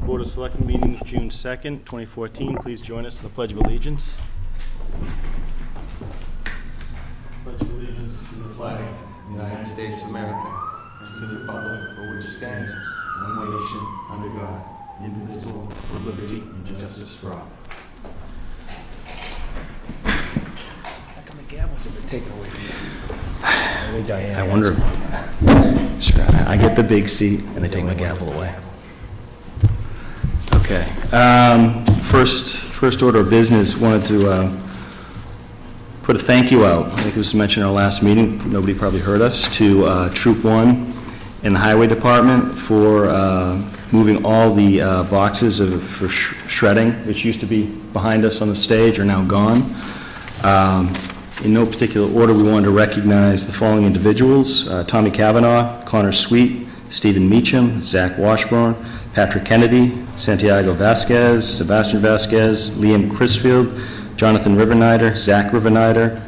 Board of Selectmen meeting June 2nd, 2014. Please join us in the Pledge of Allegiance. Pledge of Allegiance to the flag of the United States of America, and to the republic for which it stands, one nation, under God, indivisible, with liberty and justice for all. How come the gavels have been taken away from you? I wonder. I get the big seat, and they take my gavel away. Okay. First order of business, wanted to put a thank you out. I think it was mentioned in our last meeting. Nobody probably heard us, to Troop 1 in the Highway Department for moving all the boxes for shredding, which used to be behind us on the stage, are now gone. In no particular order, we wanted to recognize the following individuals: Tommy Cavanaugh, Connor Sweet, Stephen Meacham, Zach Washburn, Patrick Kennedy, Santiago Vasquez, Sebastian Vasquez, Liam Crisfield, Jonathan Rivernider, Zach Rivernider,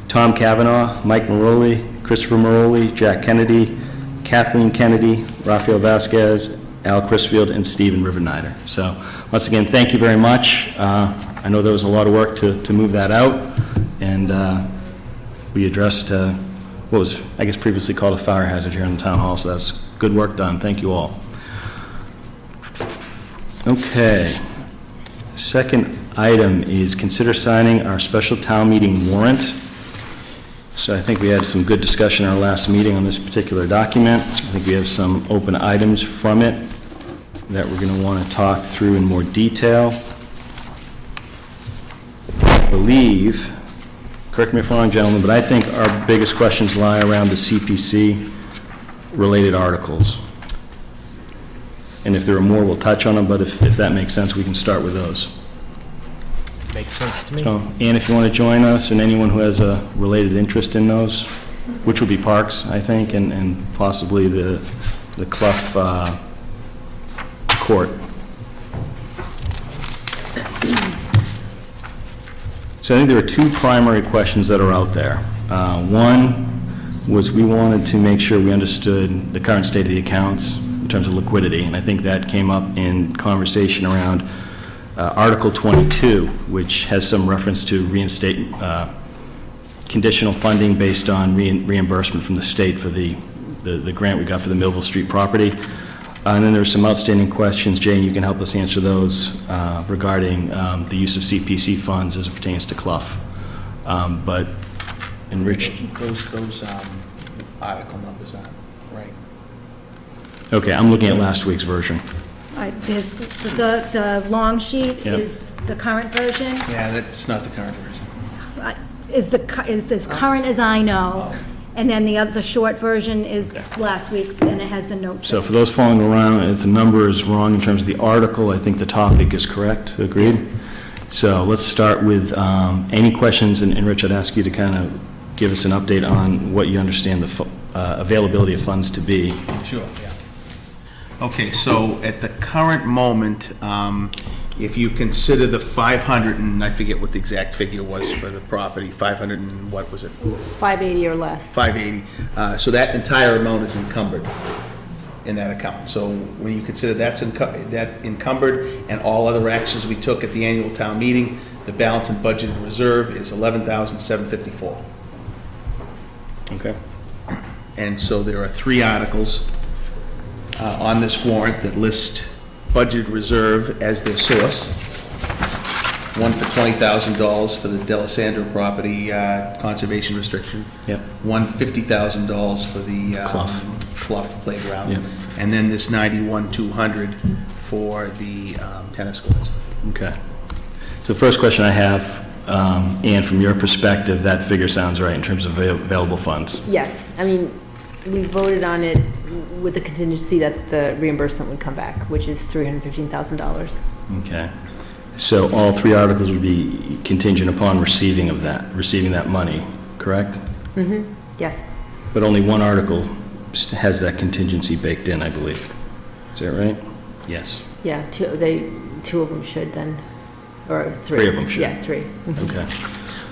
Tom Cavanaugh, Mike Maroli, Christopher Maroli, Jack Kennedy, Kathleen Kennedy, Rafael Vasquez, Al Crisfield, and Stephen Rivernider. So once again, thank you very much. I know there was a lot of work to move that out, and we addressed what was, I guess, previously called a fire hazard here in the town hall, so that's good work done. Thank you all. Okay. Second item is consider signing our special town meeting warrant. So I think we had some good discussion in our last meeting on this particular document. I think we have some open items from it that we're going to want to talk through in more detail. I believe, correct me if I'm wrong, gentlemen, but I think our biggest questions lie around the CPC related articles. And if there are more, we'll touch on them, but if that makes sense, we can start with those. Makes sense to me. So, Ann, if you want to join us, and anyone who has a related interest in those, which would be parks, I think, and possibly the Clough Court. So I think there are two primary questions that are out there. One was we wanted to make sure we understood the current state of the accounts in terms of liquidity, and I think that came up in conversation around Article 22, which has some reference to reinstate conditional funding based on reimbursement from the state for the grant we got for the Millville Street property. And then there's some outstanding questions. Jane, you can help us answer those regarding the use of CPC funds as it pertains to Clough. But, and Rich. Those article numbers aren't right. Okay, I'm looking at last week's version. There's the long sheet is the current version. Yeah, that's not the current version. Is as current as I know. And then the short version is last week's, and it has the note. So for those following around, if the number is wrong in terms of the article, I think the topic is correct. Agreed? So let's start with any questions, and Rich, I'd ask you to kind of give us an update on what you understand the availability of funds to be. Sure, yeah. Okay, so at the current moment, if you consider the 500, and I forget what the exact figure was for the property, 500 and what was it? 580 or less. 580. So that entire amount is encumbered in that account. So when you consider that encumbered and all other actions we took at the annual town meeting, the balance in budgeted reserve is $11,754. Okay. And so there are three articles on this warrant that list budgeted reserve as their source. One for $20,000 for the Delisandro property conservation restriction. Yep. One $50,000 for the Clough playground. Yep. And then this $91,200 for the tennis courts. Okay. So the first question I have, Ann, from your perspective, that figure sounds right in terms of available funds. Yes, I mean, we voted on it with the contingency that the reimbursement would come back, which is $315,000. Okay. So all three articles would be contingent upon receiving that money, correct? Mm-hmm, yes. But only one article has that contingency baked in, I believe. Is that right? Yes. Yeah, two of them should then, or three. Three of them should. Yeah, three. Mm-hmm. Okay.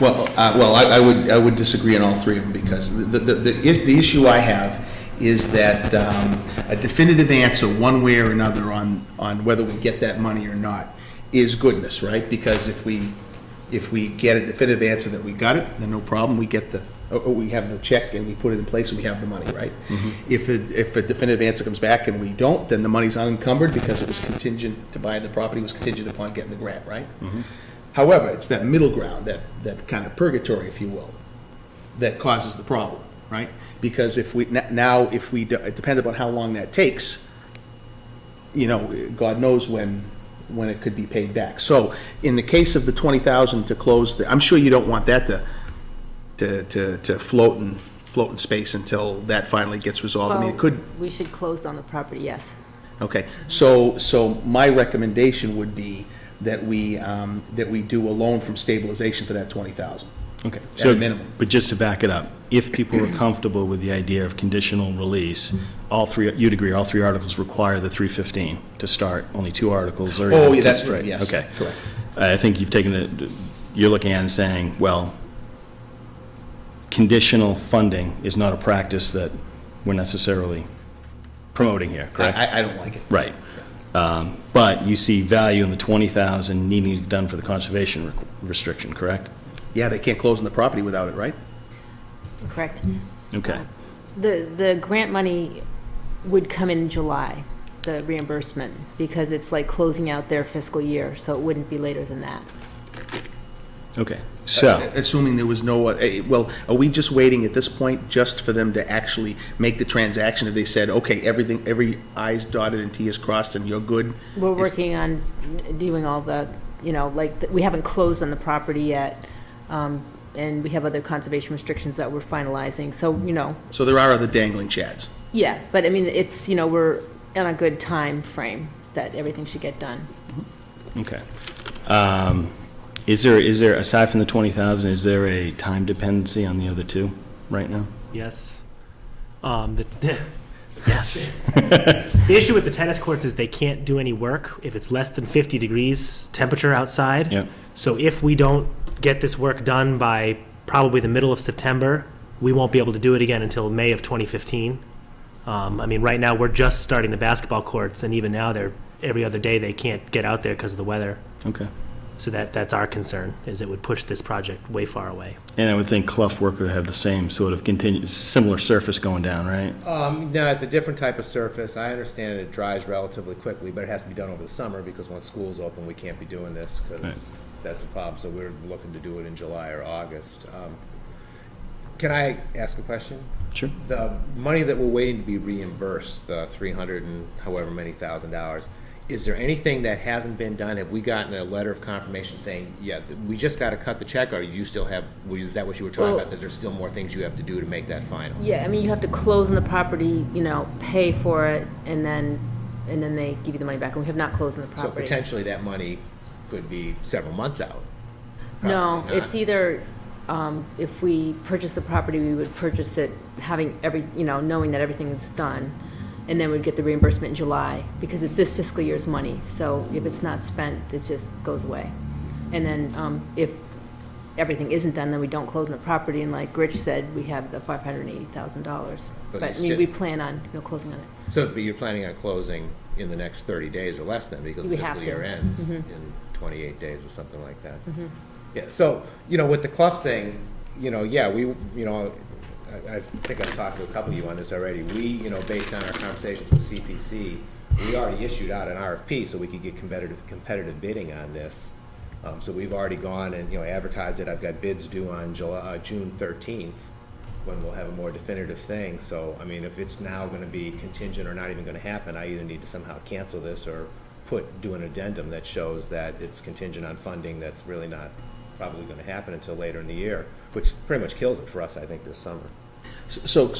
Well, I would disagree on all three of them, because the issue I have is that a definitive answer, one way or another, on whether we get that money or not, is goodness, right? Because if we get a definitive answer that we got it, then no problem, we get we have the check and we put it in place and we have the money, right? If a definitive answer comes back and we don't, then the money's unencumbered because it was contingent, to buy the property was contingent upon getting the grant, right? However, it's that middle ground, that kind of purgatory, if you will, that causes the problem, right? Because if we, it depends upon how long that takes, God knows when it could be paid back. So in the case of the 20,000 to close, I'm sure you don't want that to float in space until that finally gets resolved. I mean, it could. We should close on the property, yes. Okay, so my recommendation would be that we do a loan from stabilization for that 20,000. Okay. At So, a minimum. but just to back it up, if people were comfortable with the idea of conditional release, you'd agree, all 3 articles require the 315 to start, only 2 articles are. Oh, yeah, that's right, yes. Okay. Correct. I think you're looking at it and saying, well, conditional funding is not a practice that we're necessarily promoting here, correct? I don't like it. Right. But you see value in the 20,000 needing to be done for the conservation restriction, correct? Yeah, they can't close on the property without it, right? Correct. Okay. The grant money would come in July, the reimbursement, because it's like closing out their fiscal year, so it wouldn't be later than that. Okay. So, Assuming there was no, well, are we just waiting at this point just for them to actually make the transaction? If they said, okay, every I's dotted and T's crossed and you're good? We're working on doing all the, we haven't closed on the property yet, and we have other conservation restrictions that we're finalizing, so. So there are other dangling chads. Yeah, but I mean, it's, we're in a good time frame that everything should get done. okay. Is there, aside from the 20,000, is there a time dependency on the other 2 right now? Yes. Yes. The issue with the tennis courts is they can't do any work if it's less than 50 degrees temperature outside. Yep. So if we don't get this work done by probably the middle of September, we won't be able to do it again until May of 2015. I mean, right now, we're just starting the basketball courts, and even now, every other day, they can't get out there because of the weather. Okay. So that's our concern, is it would push this project way far away. And I would think Clough Work would have the same sort of similar surface going down, right? No, it's a different type of surface. I understand it dries relatively quickly, but it has to be done over the summer because when school's open, we can't be doing this because Right. that's a problem. So we're looking to do it in July or August. Can I ask a question? Sure. The money that we're waiting to be reimbursed, the 300 and however many $1,000, is there anything that hasn't been done? Have we gotten a letter of confirmation saying, yeah, we just got to cut the check, or you still have, is that what you were talking about, that there's still more things you have to do to make that final? Yeah, I mean, you have to close on the property, pay for it, and then they give you the money back, and we have not closed on the So property. potentially that money could be several months out. No, Probably not. it's either, if we purchase the property, we would purchase it having knowing that everything is done, and then we'd get the reimbursement in July, because it's this fiscal year's money, so if it's not spent, it just goes away. And then, if everything isn't done, then we don't close on the property, and like Rich said, we have the $580,000. But But you we plan on, closing on it. So, but you're planning on closing in the next 30 days or less then, because the We fiscal have year to. ends Mhm. in 28 days or something like that. Yeah, so, with the Clough thing, yeah, I think I've talked to a couple of you on this already. We, based on our conversations with CPC, we already issued out an RFP so we could get competitive bidding on this. So we've already gone and, advertised it. I've got bids due on June 13th, when we'll have a more definitive thing. So, I mean, if it's now gonna be contingent or not even gonna happen, I either need to somehow cancel this or do an addendum that shows that it's contingent on funding that's really not probably gonna happen until later in the year, which pretty much kills it for us, I think, this summer. So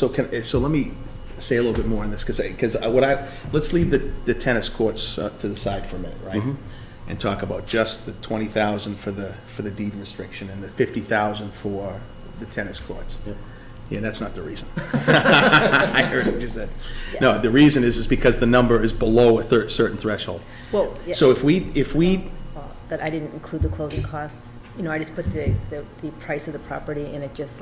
let me say a little bit more on this, because let's leave the tennis courts to the side for a minute, right? And talk about just the 20,000 for the deed restriction and the 50,000 for the tennis courts. Yeah, that's not the reason. I heard what you said. No, the reason is because the number is below a certain threshold. Well, yeah. So if we, That I didn't include the closing costs, I just put the price of the property, and it just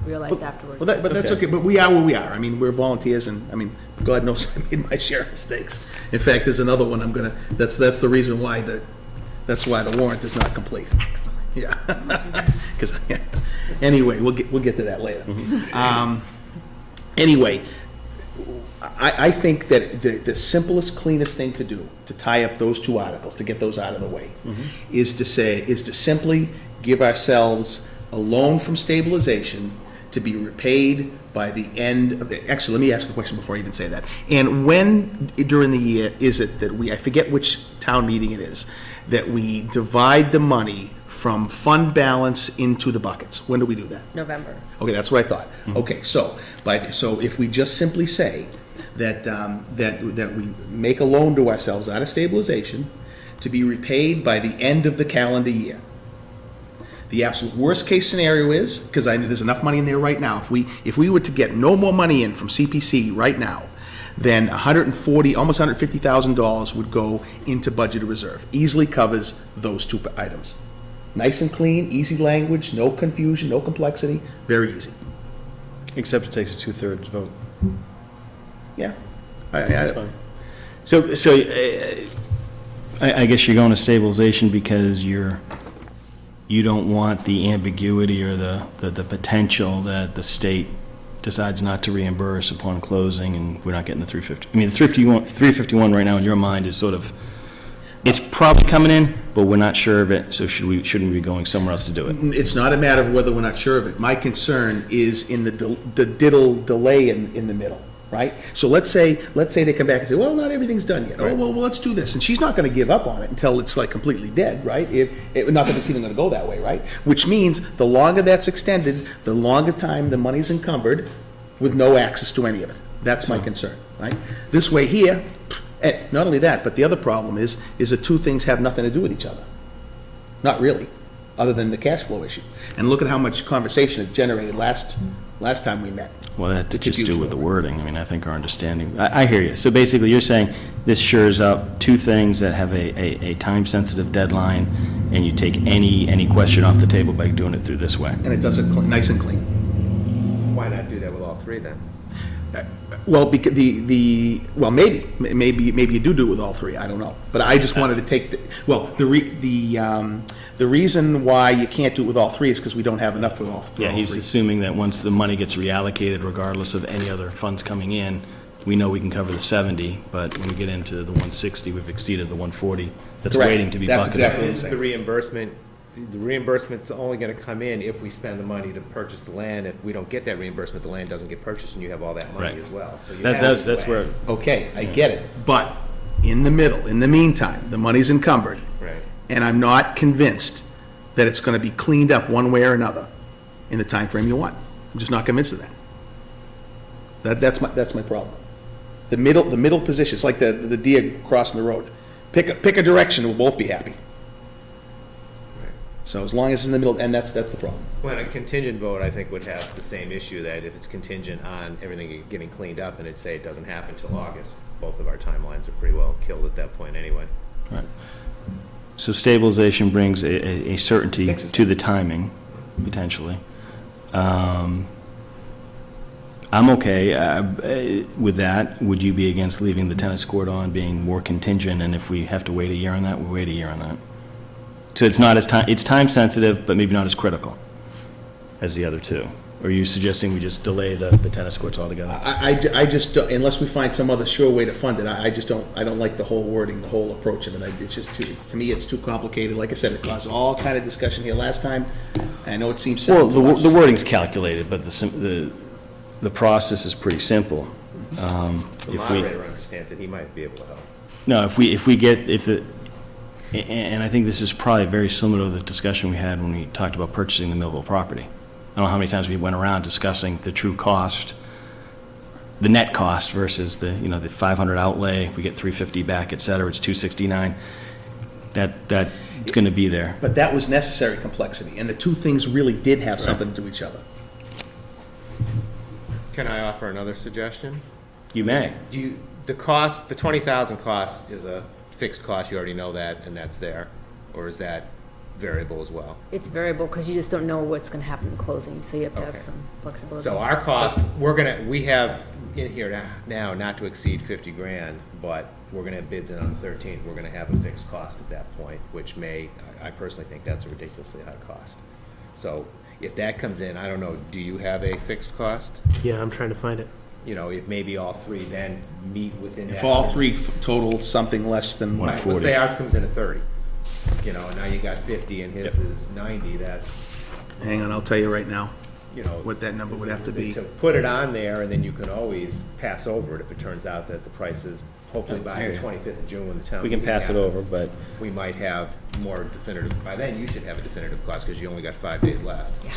realized afterwards. Well, but that's okay, but we are where we are. I mean, we're volunteers, and, I mean, God knows I made my share of mistakes. In fact, there's another one that's the reason why that's why the warrant is not complete. Excellent. Yeah. 'Cause, anyway, we'll get to that later. Anyway, I think that the simplest, cleanest thing to do, to tie up those two articles, to get those out of the way, is to simply give ourselves a loan from stabilization to be repaid by the end of the, actually, let me ask a question before I even say that. And when during the year is it that I forget which town meeting it is, that we divide the money from fund balance into the buckets? When do we do that? November. Okay, that's what I thought. Okay, so if we just simply say that we make a loan to ourselves out of stabilization to be repaid by the end of the calendar year. The absolute worst case scenario is, because I know there's enough money in there right now, if we were to get no more money in from CPC right now, then almost $150,000 would go into budgeted reserve. Easily covers those two items. Nice and clean, easy language, no confusion, no complexity, very easy. Except it takes a 2/3 vote. Yeah. So, I guess you're going to stabilization because you don't want the ambiguity or the potential that the state decides not to reimburse upon closing, and we're not getting the 350. I mean, the 351 right now in your mind is sort of, it's probably coming in, but we're not sure of it, so shouldn't we be going somewhere else to do it? It's not a matter of whether we're not sure of it. My concern is in the diddle delay in the middle, right? So let's say they come back and say, well, not everything's done yet. Oh, well, let's do this. And she's not going to give up on it until it's like completely dead, right? Not that it's even going to go that way, right? Which means the longer that's extended, the longer time the money's encumbered with no access to any of it. That's my concern, right? This way here, not only that, but the other problem is the two things have nothing to do with each other. Not really, other than the cash flow issue. And look at how much conversation it generated last time we met. Well, that had to just do with the wording. I mean, I think our understanding, I hear you. So basically, you're saying this shores up two things that have a time-sensitive deadline, and you take any question off the table by doing it through this way. And it does it nice and clean. Why not do that with all three then? Well, because maybe you do it with all three. I don't know, but I just wanted to take the reason why you can't do it with all three is because we don't have enough for all three. Yeah, he's assuming that once the money gets reallocated, regardless of any other funds coming in, we know we can cover the 70, but when we get into the 160, we've exceeded the 140. That's Correct. Waiting to be That's bucketed. exactly what I'm Is saying. the reimbursement's only gonna come in if we spend the money to purchase the land. If we don't get that reimbursement, the land doesn't get purchased, and you have all that money Right. as well. So you That- have that's it where, Okay, I get it, but in the meantime, the money's encumbered, Right. and I'm not convinced that it's going to be cleaned up one way or another in the time frame you want. I'm just not convinced of that. That's my problem. The middle position, it's like the deer crossing the road. Pick a direction, and we'll both be happy. Right. So as long as it's in the middle, and that's the problem. When a contingent vote, I think, would have the same issue, that if it's contingent on everything getting cleaned up, and it'd say it doesn't happen till August, both of our timelines are pretty well killed at that point anyway. right. So stabilization brings a certainty Fixes to the timing, potentially. I'm okay with that. Would you be against leaving the tennis court on, being more contingent, and if we have to wait a year on that, we'll wait a year on that? So it's not as it's time sensitive, but maybe not as critical as the other two. Or are you suggesting we just delay the tennis courts altogether? I just don't, unless we find some other sure way to fund it, I just don't like the whole wording, the whole approach of it. It's just to me, it's too complicated. Like I said, it caused all kind of discussion here last time. I know it seems Well, simple to us. the wording's calculated, but the process is pretty simple. The If we, moderator understands it, he might be able to help. no, and I think this is probably very similar to the discussion we had when we talked about purchasing the Millville property. I don't know how many times we went around discussing the true cost, the net cost versus the 500 outlay, we get 350 back, et cetera, it's 269. That's going to be there. But that was necessary complexity, and the two things really did have something to do with each other. Can I offer another suggestion? You may. The 20,000 cost is a fixed cost, you already know that, and that's there? Or is that variable as well? It's variable, because you just don't know what's gonna happen in closing, so you have to have Okay. some flexibility. So our cost, we have in here now not to exceed 50 grand, but we're gonna have bids in on the 13th. We're gonna have a fixed cost at that point, which I personally think that's a ridiculously high cost. So if that comes in, I don't know, do you have a fixed cost? Yeah, I'm trying to find it. You know, if maybe all three then meet within that. If all three total something less than Right, 140. let's say ours comes in at 30, you know, and now you got 50 and his is 90, that's, Hang on, I'll tell you right now you know. what that number would have to be. To put it on there, and then you can always pass over it if it turns out that the price is, hopefully by the 25th of June when the town. We can meeting pass it happens, over, but we might have more definitive, by then you should have a definitive cost, because you only got 5 days left. Yeah.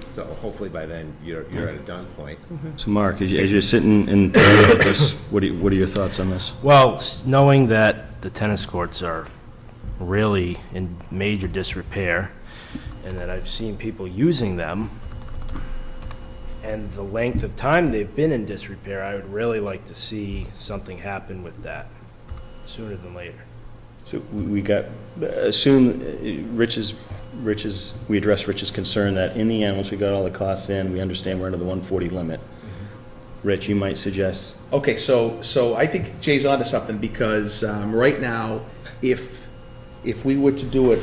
So hopefully by then, you're at a done point. so Mark, as you're sitting in this, what are your thoughts on this? Well, knowing that the tennis courts are really in major disrepair, and that I've seen people using them, and the length of time they've been in disrepair, I would really like to see something happen with that sooner than later. So we got, assume we addressed Rich's concern that in the end, once we got all the costs in, we understand we're under the 140 limit. Rich, you might suggest, Okay, so I think Jay's onto something, because right now, if we were to do it,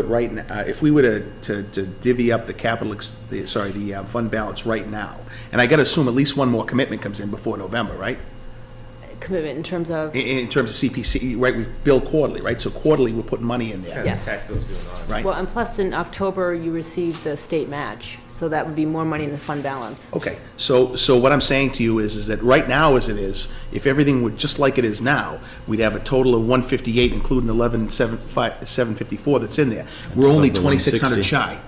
right now, if we were to divvy up the the fund balance right now, and I gotta assume at least one more commitment comes in before November, right? Commitment in terms of, In terms of CPC, right, we bill quarterly, right? So quarterly, we're putting money in there, Yes. Tax bill's due in August. right? well, and plus in October, you receive the state match, so that would be more money in the fund balance. Okay, so what I'm saying to you is that right now as it is, if everything were just like it is now, we'd have a total of 158, including 754 that's in there. We're only about the 2,600 160. shy.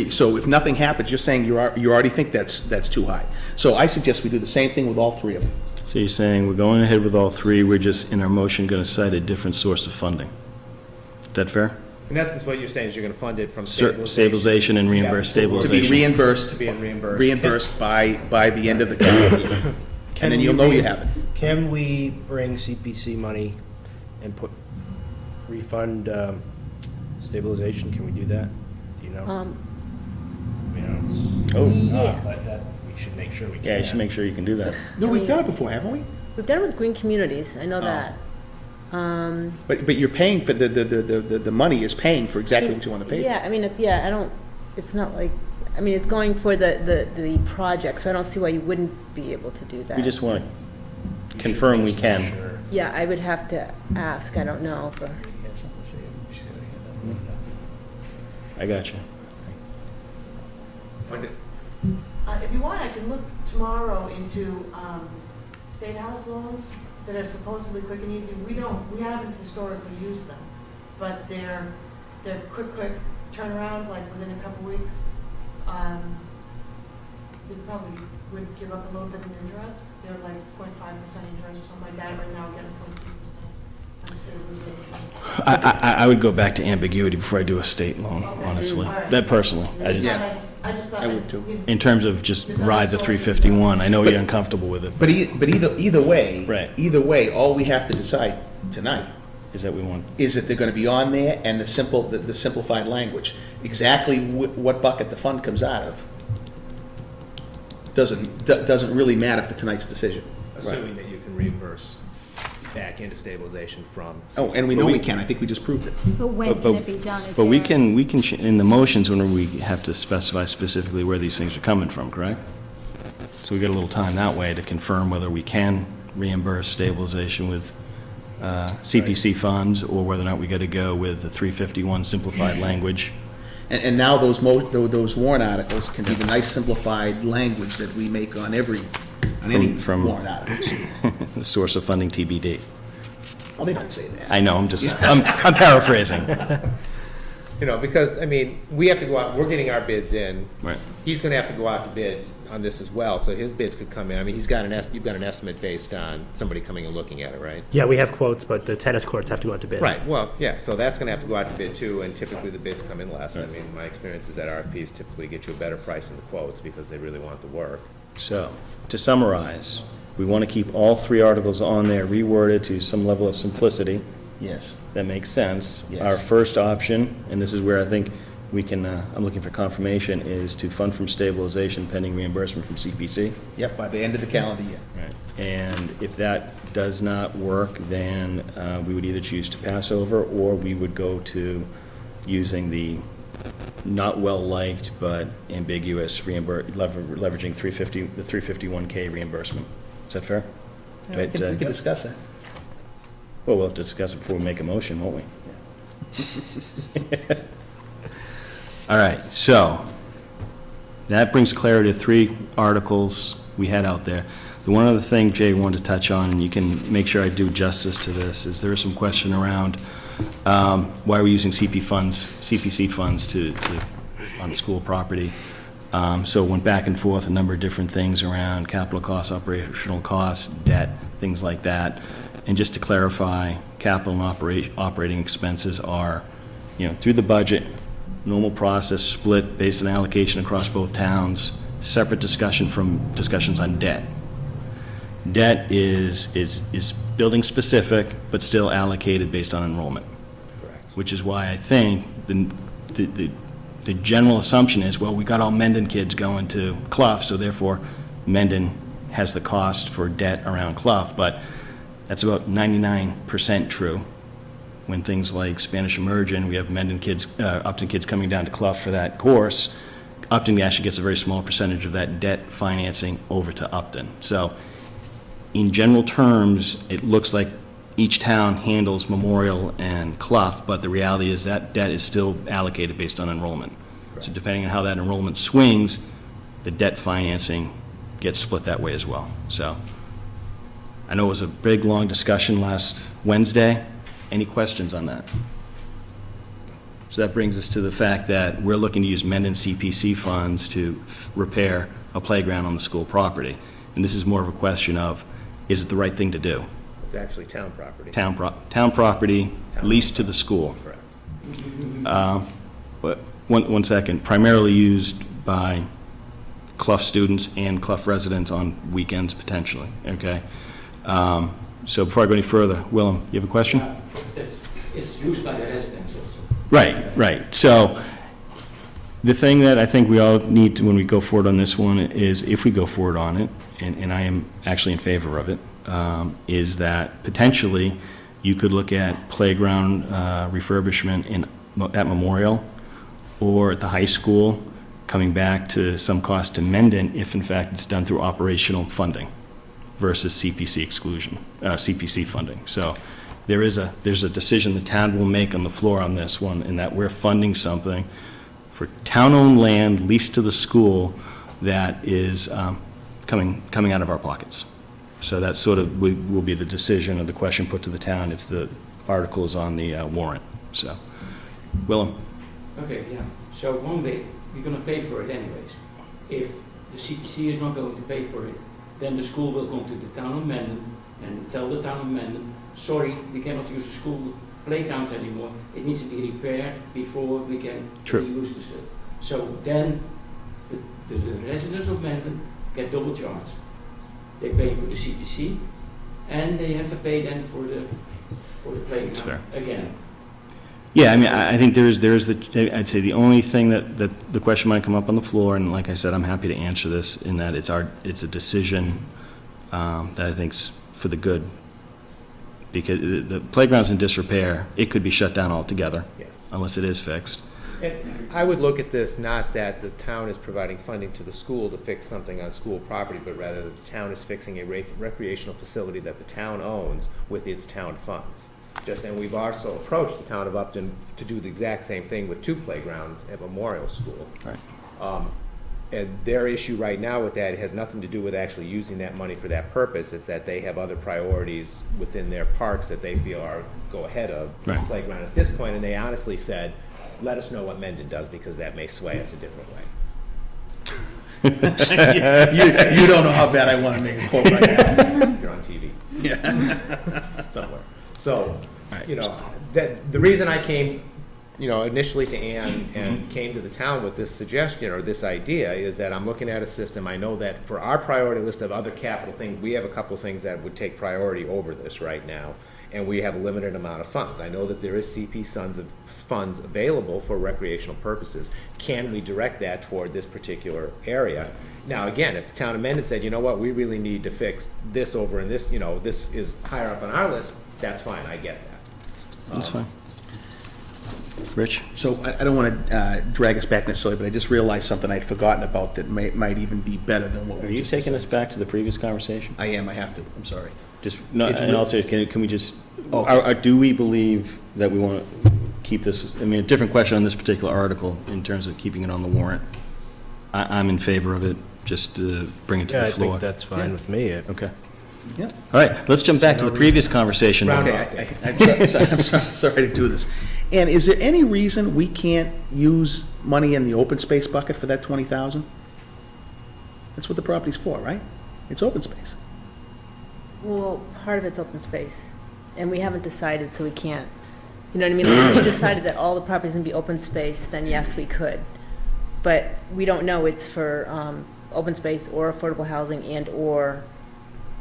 So if nothing happens, you're saying you already think that's too high. So I suggest we do the same thing with all three of them. so you're saying we're going ahead with all three, we're just, in our motion, going to cite a different source of funding. Is that fair? In essence, what you're saying is you're gonna fund it from Stabilization and reimburse To be stabilization. To be reimbursed. reimbursed by the end of the calendar year. And then you'll know you have it. Can we bring CPC money and refund stabilization? Can we do that? Do you know? You know, it's- Oh, Yeah, But that, we should make sure we can. yeah, you should make sure you can do that. No, we've done it before, haven't we? we've done it with green communities, I know that. But you're paying for, the money is paying for exactly what you want to pay for. Yeah, I mean, it's not like, I mean, it's going for the project, so I don't see why you wouldn't be able to do that. We just want to confirm we can. Yeah, I would have to ask, I don't know, but. I got you. If you want, I can look tomorrow into state house loans that are supposedly quick and easy. We haven't historically used them, but they're quick turnaround, like within a couple weeks. We probably would give up a little bit of interest. They're like 0.5% interest or something like that. Right now, we're getting 0.3% on stabilization. I would go back to ambiguity before I do a state loan, honestly. All right. That personally, I just, I just thought. I would too. in terms of just ride the 351, I know you're uncomfortable with it, But either way. Right. Either way, all we have to decide tonight is that we want, is that they're gonna be on there and the simplified language. Exactly what bucket the fund comes out of doesn't really matter for tonight's decision. Assuming that you can reimburse back into stabilization from. Oh, and we know we can, I think we just proved it. But when can it be done? Is but we there- can, in the motions, when we have to specify specifically where these things are coming from, correct? So we get a little time that way to confirm whether we can reimburse stabilization with CPC funds, or whether or not we got to go with the 351 simplified language. And now those warrant articles can be the nice simplified language that we make on any From- warrant articles. The source of funding TBD. Oh, they don't say that. I know, I'm paraphrasing. You know, because, I mean, we have to go out, we're getting our bids in. Right. He's gonna have to go out to bid on this as well, so his bids could come in. I mean, you've got an estimate based on somebody coming and looking at it, right? Yeah, we have quotes, but the tennis courts have to go out to bid. Right, well, yeah, so that's gonna have to go out to bid too, and typically the bids come in less. I mean, my experience is that RFPs typically get you a better price than the quotes because they really want the work. So, to summarize, we want to keep all three articles on there reworded to some level of simplicity, Yes. that makes sense. Yes. Our first option, and this is where I think we can, I'm looking for confirmation, is to fund from stabilization pending reimbursement from CPC. Yep, by the end of the calendar year. Right. And if that does not work, then we would either choose to pass over, or we would go to using the not well-liked but ambiguous leveraging the 351K reimbursement. Is that fair? Yeah, we can discuss that. Well, we'll have to discuss it before we make a motion, won't we? All right, so that brings clarity to 3 articles we had out there. The one other thing Jay wanted to touch on, and you can make sure I do justice to this, is there is some question around why we're using CPC funds on school property. So went back and forth a number of different things around capital costs, operational costs, debt, things like that. And just to clarify, capital and operating expenses are, through the budget, normal process, split based on allocation across both towns, separate discussion from discussions on debt. Debt is building specific, but still allocated based on enrollment. Correct. Which is why I think the general assumption is, well, we got all Mendon kids going to Clough, so therefore Mendon has the cost for debt around Clough, but that's about 99% true. When things like Spanish Immersion, we have Mendon kids, Upton kids coming down to Clough for that course, Upton actually gets a very small percentage of that debt financing over to Upton. So in general terms, it looks like each town handles Memorial and Clough, but the reality is that debt is still allocated based on enrollment. So depending on how that enrollment swings, the debt financing gets split that way as well. So I know it was a big, long discussion last Wednesday. Any questions on that? So that brings us to the fact that we're looking to use Mendon CPC funds to repair a playground on the school property. And this is more of a question of, is it the right thing to do? It's actually town property. Town property leased to the school. Correct. But one second, primarily used by Clough students and Clough residents on weekends potentially, okay? So before I go any further, Willem, you have a question? It's used by the residents also. Right. So the thing that I think we all need to, when we go forward on this one, is if we go forward on it, and I am actually in favor of it, is that potentially you could look at playground refurbishment at Memorial or at the high school, coming back to some cost to Mendon if in fact it's done through operational funding versus CPC exclusion, CPC funding. So there's a decision the town will make on the floor on this one, in that we're funding something for town-owned land leased to the school that is coming out of our pockets. So that sort of will be the decision of the question put to the town if the article is on the warrant. So, Willem? Okay, yeah. So one day, we're gonna pay for it anyways. If the CPC is not going to pay for it, then the school will come to the town of Mendon and tell the town of Mendon, sorry, we cannot use the school playgrounds anymore. It needs to be repaired before we can use this. So then the residents of Mendon get double charged. They pay for the CPC and they have to pay then for the playground again. Yeah, I mean, I think I'd say the only thing that the question might come up on the floor, and like I said, I'm happy to answer this, in that it's a decision that I think's for the good. Because the playground's in disrepair, it could be shut down altogether. Yes. Unless it is fixed. And I would look at this not that the town is providing funding to the school to fix something on school property, but rather that the town is fixing a recreational facility that the town owns with its town funds. And we've also approached the town of Upton to do the exact same thing with 2 playgrounds at Memorial School. Right. And their issue right now with that has nothing to do with actually using that money for that purpose. It's that they have other priorities within their parks that they feel go ahead of this playground at this point. And they honestly said, let us know what Mendon does, because that may sway us a different way. You don't know how bad I want to make a quote right now. You're on TV. Yeah. Somewhere. So, the reason I came, initially to Ann and came to the town with this suggestion or this idea is that I'm looking at a system. I know that for our priority list of other capital things, we have a couple of things that would take priority over this right now. and we have a limited amount of funds. I know that there is CP funds available for recreational purposes. Can we direct that toward this particular area? Now, again, if the town of Mendon said, you know what, we really need to fix this over in this, this is higher up on our list, that's fine, I get that. That's fine. Rich? So I don't want to drag us back necessarily, but I just realized something I'd forgotten about that might even be better than what Are we you just taking us discussed. back to the previous conversation? I am, I have to, I'm sorry. Just, no, It's and re- also, can we just, Okay. do we believe that we want to keep this, I mean, a different question on this particular article in terms of keeping it on the warrant. I'm in favor of it, just to bring it to Yeah, the I floor. think that's fine with me. Okay. Yeah. All right, let's jump back to the previous conversation. Okay, I'm sorry to do this. And is there any reason we can't use money in the open space bucket for that 20,000? That's what the property's for, right? It's open space. Well, part of it's open space, and we haven't decided, so we can't. You know what I mean? Like, if we decided that all the property's gonna be open space, then yes, we could. But we don't know it's for open space or affordable housing and/or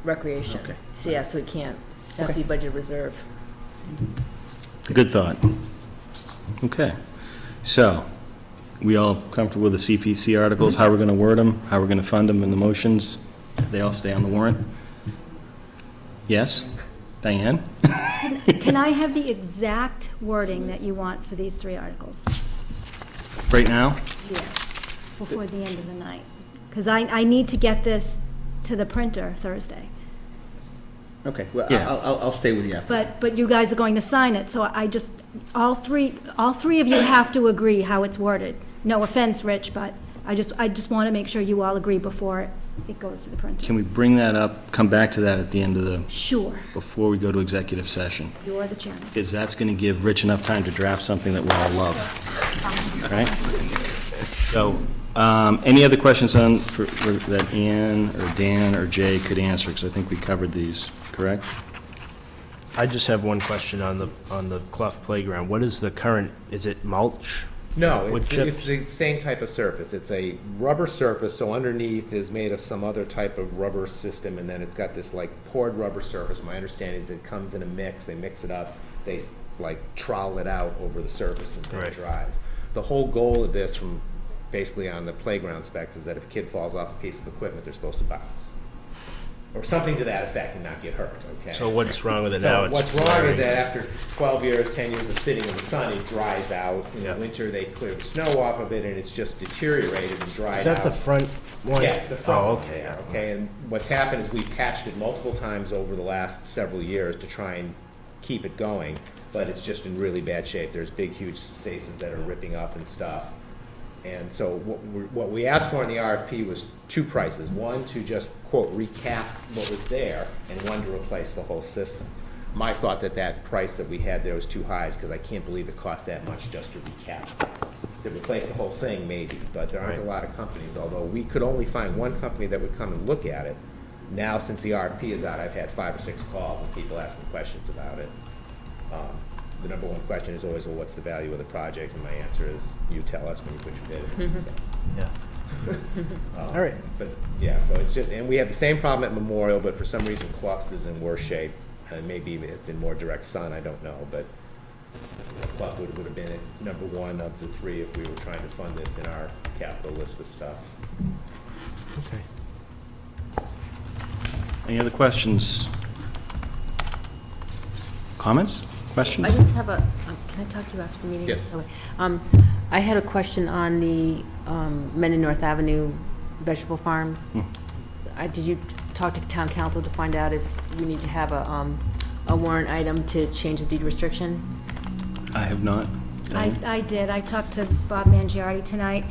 recreation. Okay. So yeah, so we can't. It has to be budget reserve. Good thought. Okay, so, we all comfortable with the CPC articles, how we're going to word them, how we're going to fund them in the motions? They all stay on the warrant? Yes? Diane? Can I have the exact wording that you want for these 3 articles? Right now? Yes, before the end of the night. Because I need to get this to the printer Thursday. Okay, well, Yeah. I'll stay with you after. But you guys are going to sign it, so I just, all three of you have to agree how it's worded. No offense, Rich, but I just want to make sure you all agree before it goes to the printer. Can we bring that up, come back to that at the end of the, Sure, before we go to executive session? you're the chairman. Because that's going to give Rich enough time to draft something that we all love. Right? So, any other questions that Ann or Dan or Jay could answer? Because I think we covered these, correct? I just have one question on the Clough Playground. What is the current, is it mulch? No, Wood it's chips? the same type of surface. It's a rubber surface, so underneath is made of some other type of rubber system, and then it's got this like poured rubber surface. My understanding is it comes in a mix, they mix it up, they like trowel it out over the surface until it Right. dries. The whole goal of this, from basically on the playground specs, is that if a kid falls off a piece of equipment, they're supposed to bounce. Or something to that effect and not get hurt, okay? So what's wrong with it now? So It's what's wrong flaring. is that after 12 years, 10 years of sitting in the sun, it dries out. In the Yeah. winter, they clear the snow off of it, and it's just deteriorated and dried Is out. that the front one? Yes, the front Oh, one, okay. yeah, okay, and what's happened is we've patched it multiple times over the last several years to try and keep it going, but it's just in really bad shape. There's big, huge spaces that are ripping up and stuff. And so what we asked for in the RFP was 2 prices. One, to just, quote, recap what was there, and one, to replace the whole system. My thought that price that we had there was too high, is because I can't believe it cost that much just to recap. To replace the whole thing, maybe, but there aren't a lot of companies, although we could only find one company that would come and look at it. Now, since the RFP is out, I've had 5 or 6 calls and people asking questions about it. The number one question is always, well, what's the value of the project? And my answer is, you tell us when you put your bid in. Yeah. All right. But, yeah, so it's just, and we have the same problem at Memorial, but for some reason Clough's is in worse shape. And maybe it's in more direct sun, I don't know, but Clough would have been at number 1 of the 3 if we were trying to fund this in our capital list of stuff. Okay. Any other questions? Comments? Questions? I just have a, can I talk to you after the meeting? Yes. Okay. I had a question on the Mendon North Avenue vegetable farm. Did you talk to town council to find out if we need to have a warrant item to change the deed restriction? I have not. Diane? I did. I talked to Bob Mangiardi tonight.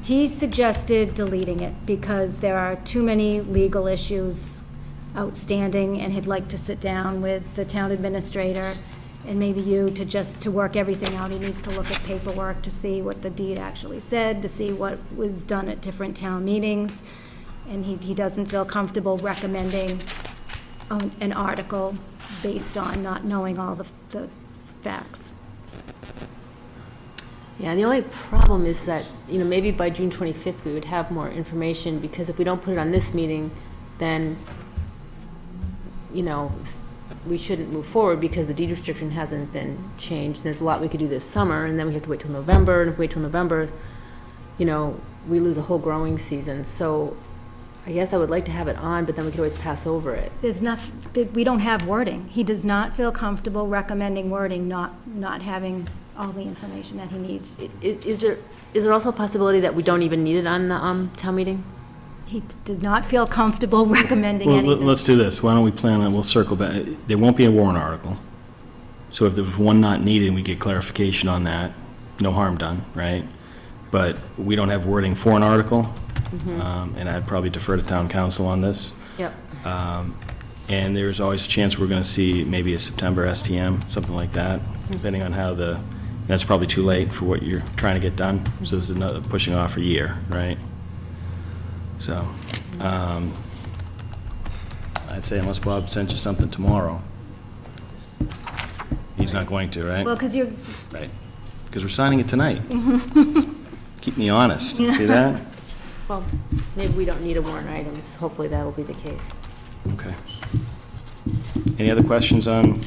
He suggested deleting it because there are too many legal issues outstanding, and he'd like to sit down with the town administrator and maybe you to work everything out. He needs to look at paperwork to see what the deed actually said, to see what was done at different town meetings. And he doesn't feel comfortable recommending an article based on not knowing all the facts. Yeah, the only problem is that, maybe by June 25th, we would have more information, because if we don't put it on this meeting, then, we shouldn't move forward because the deed restriction hasn't been changed. There's a lot we could do this summer, and then we have to wait till November, and if we wait till November, you know, we lose a whole growing season. So I guess I would like to have it on, but then we could always pass over it. There's we don't have wording. He does not feel comfortable recommending wording, not having all the information that he needs. Is there also a possibility that we don't even need it on the town meeting? He did not feel comfortable recommending Well, anything. let's do this. Why don't we plan on, we'll circle back. There won't be a warrant article. So if there's one not needed and we get clarification on that, no harm done, right? But we don't have wording for an article, and I'd probably defer to town council on this. Yep. And there's always a chance we're going to see maybe a September STM, something like that, depending on how that's probably too late for what you're trying to get done. So this is another pushing off a year, right? So, I'd say unless Bob sends you something tomorrow. He's not going to, right? Well, because you're, Right. Because we're signing it tonight. Keep me honest. See that? Well, maybe we don't need a warrant item, so hopefully that'll be the case. Okay. Any other questions on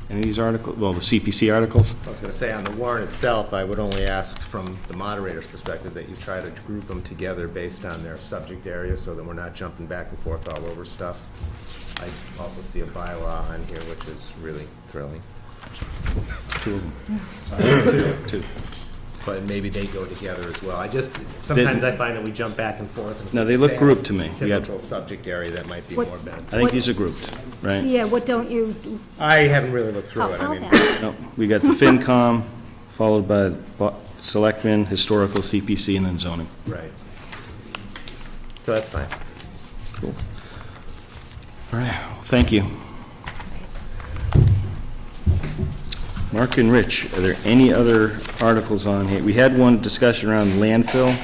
any of these articles? Well, the CPC articles? I was gonna say, on the warrant itself, I would only ask from the moderator's perspective that you try to group them together based on their subject area, so that we're not jumping back and forth all over stuff. I also see a bylaw on here, which is really thrilling, Two of them. Two. but maybe they go together as well. Sometimes I find that we jump back and forth. and No, they look stay on grouped to me. We got- Typical subject area that might be What- more beneficial. I think these are grouped, right? yeah, what don't you, I haven't really looked through it, I oh, mean. okay. No, we got the FinCom, followed by Selectmen, Historical, CPC, and then zoning. Right. So that's fine. Cool. All right, thank you. Mark and Rich, are there any other articles on here? We had one discussion around landfill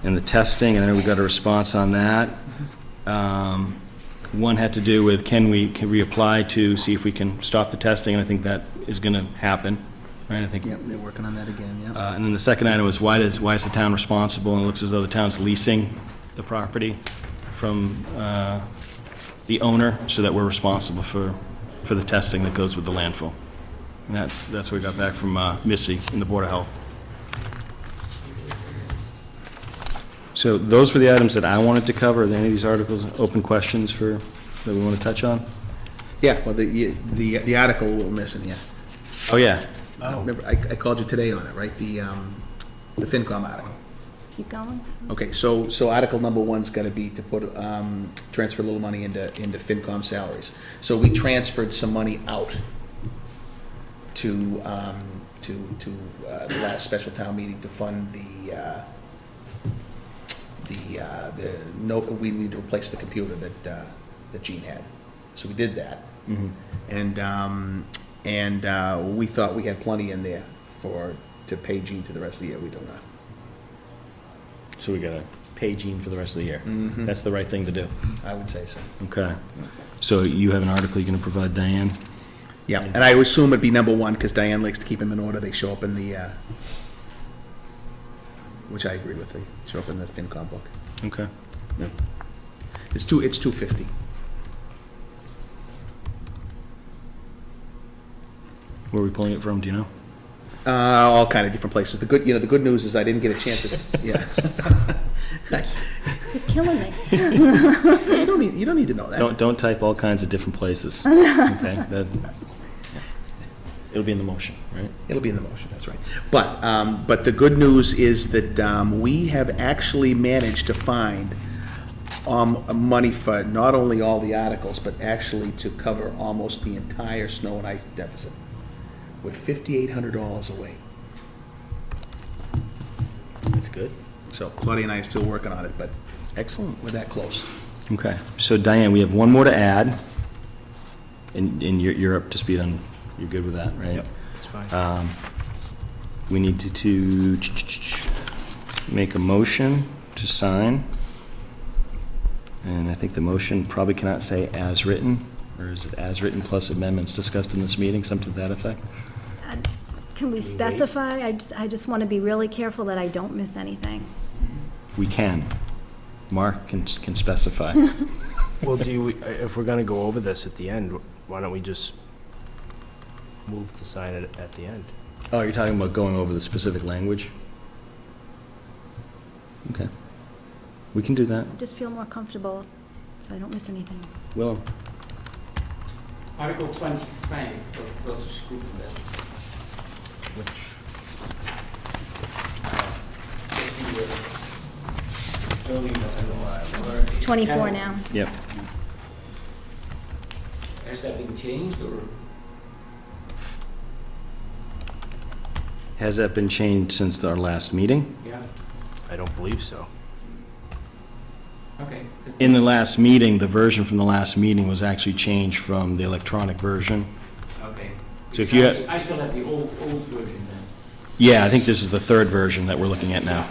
and the testing, and then we got a response on that. One had to do with can we apply to see if we can stop the testing, and I think that is going to happen, right? I think. Yep, they're working on that again, yep. And then the second item was why is the town responsible? And it looks as though the town's leasing the property from the owner, so that we're responsible for the testing that goes with the landfill. And that's what we got back from Missy in the Board of Health. So those were the items that I wanted to cover. Are there any of these articles open questions that we want to touch on? Yeah, well, the article we're missing, yeah. Oh, yeah. Remember, I called you today on it, right? The FinCom article. Keep going. Okay, so Article number one's gotta be to put, transfer a little money into FinCom salaries. So we transferred some money out to the last special town meeting to fund we need to replace the computer that Gene had. So we did that. And we thought we had plenty in there to pay Gene to the rest of the year. We do not. So we got to pay Gene for the rest of the year. That's the right thing to do. I would say so. Okay. So you have an article you're going to provide Diane? Yeah, and I would assume it'd be number one, because Diane likes to keep them in order. They show up in the, which I agree with, they show up in the FinCom book. Okay. It's $250. Where are we pulling it from, do you know? All kind of different places. The good news is I didn't get a chance to, yeah. He's killing me. You don't need to know that. Don't type all kinds of different places. Okay? It'll be in the motion, right? It'll be in the motion, that's right. But the good news is that we have actually managed to find money for not only all the articles, but actually to cover almost the entire snow and ice deficit. We're $5,800 away. That's good. So Claudia and I are still working on it, but Excellent. we're that close. Okay. So Diane, we have one more to add, and you're up to speed on, you're good with that, right? Yep, that's fine. We need to make a motion to sign, and I think the motion probably cannot say as written, or is it as written plus amendments discussed in this meeting, something to that effect? Can we specify? I just want to be really careful that I don't miss anything. We can. Mark can specify. Well, if we're gonna go over this at the end, why don't we just move to sign it at the end? Oh, you're talking about going over the specific language? Okay. We can do that. I just feel more comfortable, so I don't miss anything. Willem? Article 25, wat is goed met It's 24 now. Yep. Has that been changed, or? Has that been changed since our last meeting? Yeah, I don't believe so. okay. In the last meeting, the version from the last meeting was actually changed from the electronic version. Okay. So if you I still have the old version then. Yeah, I think this is the third version that we're looking at now.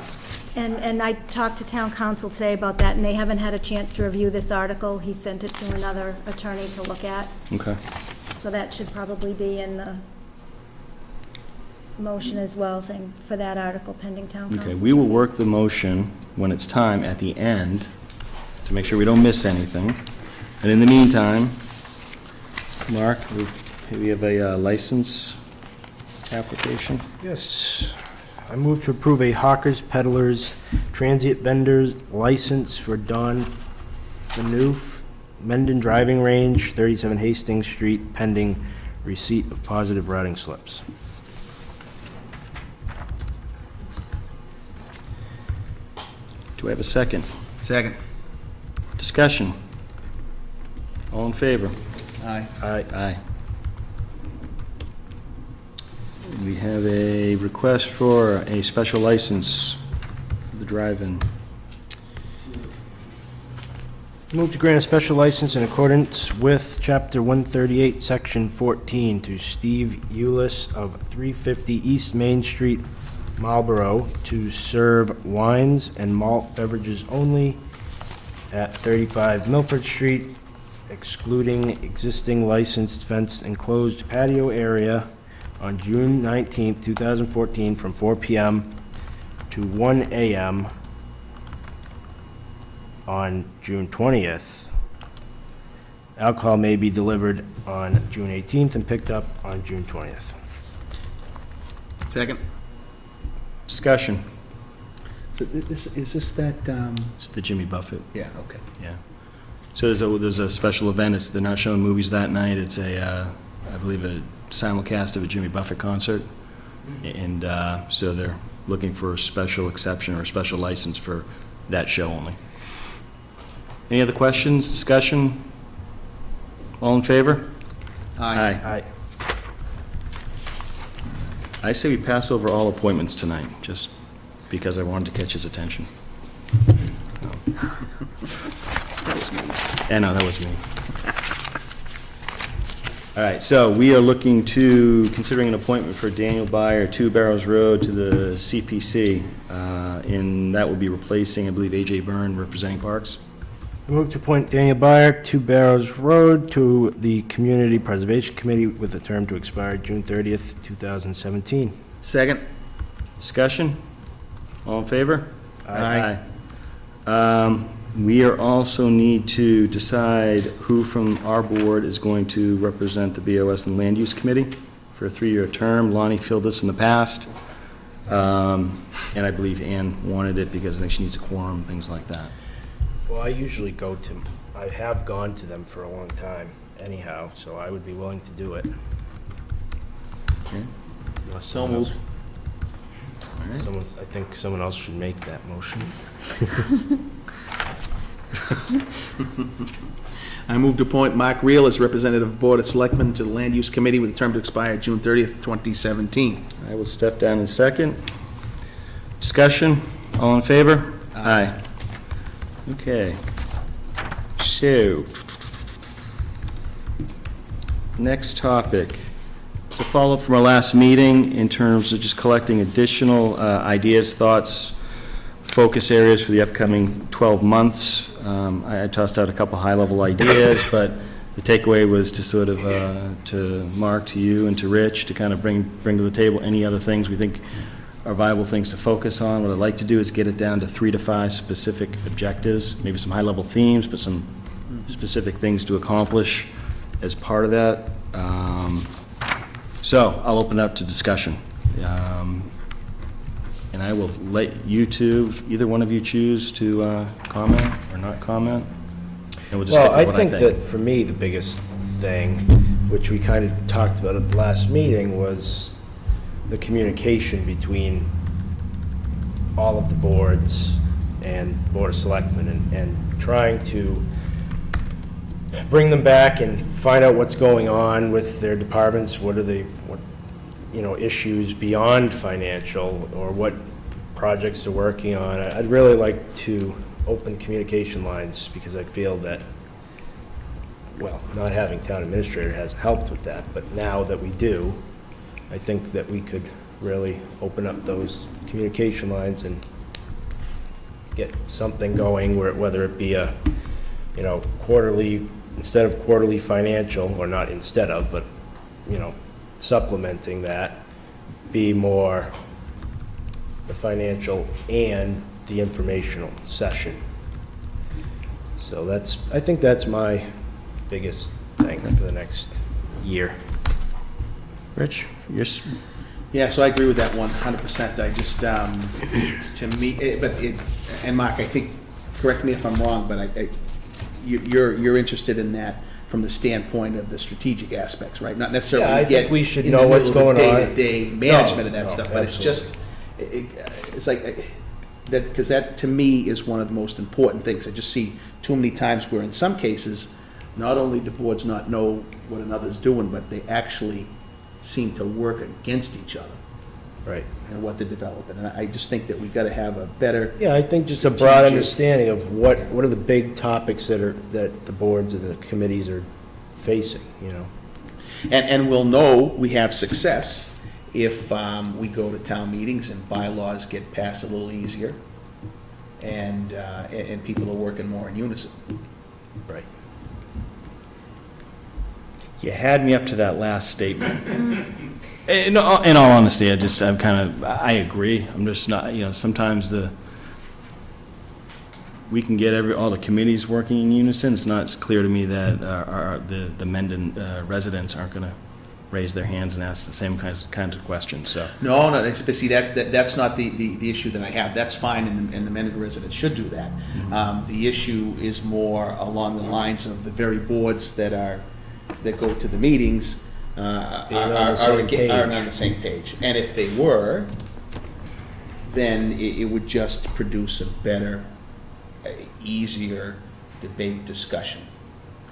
And I talked to town council today about that, and they haven't had a chance to review this article. He sent it to another attorney to look at, Okay. so that should probably be in the motion as well, saying for that article pending town council. Okay, we will work the motion when it's time at the end to make sure we don't miss anything. And in the meantime, Mark, we have a license application. Yes. I move to approve a Hawkers Peddlers Transient Vendors License for Don Fanoof, Mendon Driving Range, 37 Hastings Street, pending receipt of positive routing slips. Do I have a second? Second. Discussion? All in favor? Aye. Aye. Aye. We have a request for a special license for the drive-in. Move to grant a special license in accordance with Chapter 138, Section 14, to Steve Eulis of 350 East Main Street, Marlborough, to serve wines and malt beverages only at 35 Milford Street, excluding existing licensed fenced enclosed patio area on June 19th, 2014, from 4 p.m. to 1 a.m. on June 20th. Alcohol may be delivered on June 18th and picked up on June 20th. Second. Discussion? So is this that, It's the Jimmy Buffett. yeah, okay. Yeah. So there's a special event. They're not showing movies that night. It's I believe, a simulcast of a Jimmy Buffett concert. And so they're looking for a special exception or a special license for that show only. Any other questions, discussion? All in favor? Aye. I say we pass over all appointments tonight, just because I wanted to catch his attention. That was me. Yeah, no, that was me. All right, so we are looking to, considering an appointment for Daniel Byer, 2 Barrows Road, to the CPC, and that will be replacing, I believe, A.J. Byrne, representing Parks. I move to appoint Daniel Byer, 2 Barrows Road, to the Community Preservation Committee with a term to expire June 30th, 2017. Second. Discussion? All in favor? Aye. We are also need to decide who from our board is going to represent the BOS and Land Use Committee for a 3-year term. Lonnie filled this in the past, and I believe Ann wanted it because I think she needs a quorum, things like that. Well, I usually I have gone to them for a long time anyhow, so I would be willing to do it. Okay. Unless So someone else- moved. I think someone else should make that motion. I move to appoint Mark Reel as representative of Board of Selectmen to the Land Use Committee with a term to expire June 30th, 2017. I will step down in second. Discussion? All in favor? Aye. Okay. So, next topic. It's a follow-up from our last meeting in terms of just collecting additional ideas, thoughts, focus areas for the upcoming 12 months. I tossed out a couple high-level ideas, but the takeaway was to sort of, to Mark, to you, and to Rich, to kind of bring to the table any other things we think are viable things to focus on. What I'd like to do is get it down to 3 to 5 specific objectives, maybe some high-level themes, but some specific things to accomplish as part of that. So I'll open it up to discussion. And I will let you two, either one of you choose to comment or not comment. And we'll just stick Well, with I what think that for me, the biggest thing, which we kind of talked about at the last meeting, was the communication between all of the boards and Board of Selectmen, and trying to bring them back and find out what's going on with their departments, what issues beyond financial, or what projects they're working on. I'd really like to open communication lines, because I feel that, well, not having town administrator hasn't helped with that, but now that we do, I think that we could really open up those communication lines and get something going, whether it be a, quarterly, instead of quarterly financial, or not instead of, but, supplementing that, be more the financial and the informational session. So I think that's my biggest thing for the next year. Rich, yes. Yeah, so I agree with that 100%. I just, to me, and Mark, I think, correct me if I'm wrong, but you're interested in that from the standpoint of the strategic aspects, right? Not necessarily Yeah, I get think we should in the know what's middle of the going on. day-to-day management of that No, stuff, but it's absolutely. just, it's like, that, because that, to me, is one of the most important things. I just see too many times where, in some cases, not only do boards not know what another's doing, but they actually seem to work against each other Right. and what they're developing. And I just think that we've got to have a better, Yeah, I think just a broad Strategic. understanding of what are the big topics that the boards and the committees are facing, and we'll know we have success if we go to town meetings and bylaws get passed a little easier, and people are working more in unison. Right. You had me up to that last statement. In all honesty, I agree. I'm just not, sometimes we can get all the committees working in unison. It's not clear to me that the Mendon residents aren't going to raise their hands and ask the same kinds of questions, so. No, but see, that's not the issue that I have. That's fine, and the Mendon residents should do that. The issue is more along the lines of the very boards that go to the meetings Being on the same page. aren't on the same page. And if they were, then it would just produce a better, easier debate discussion.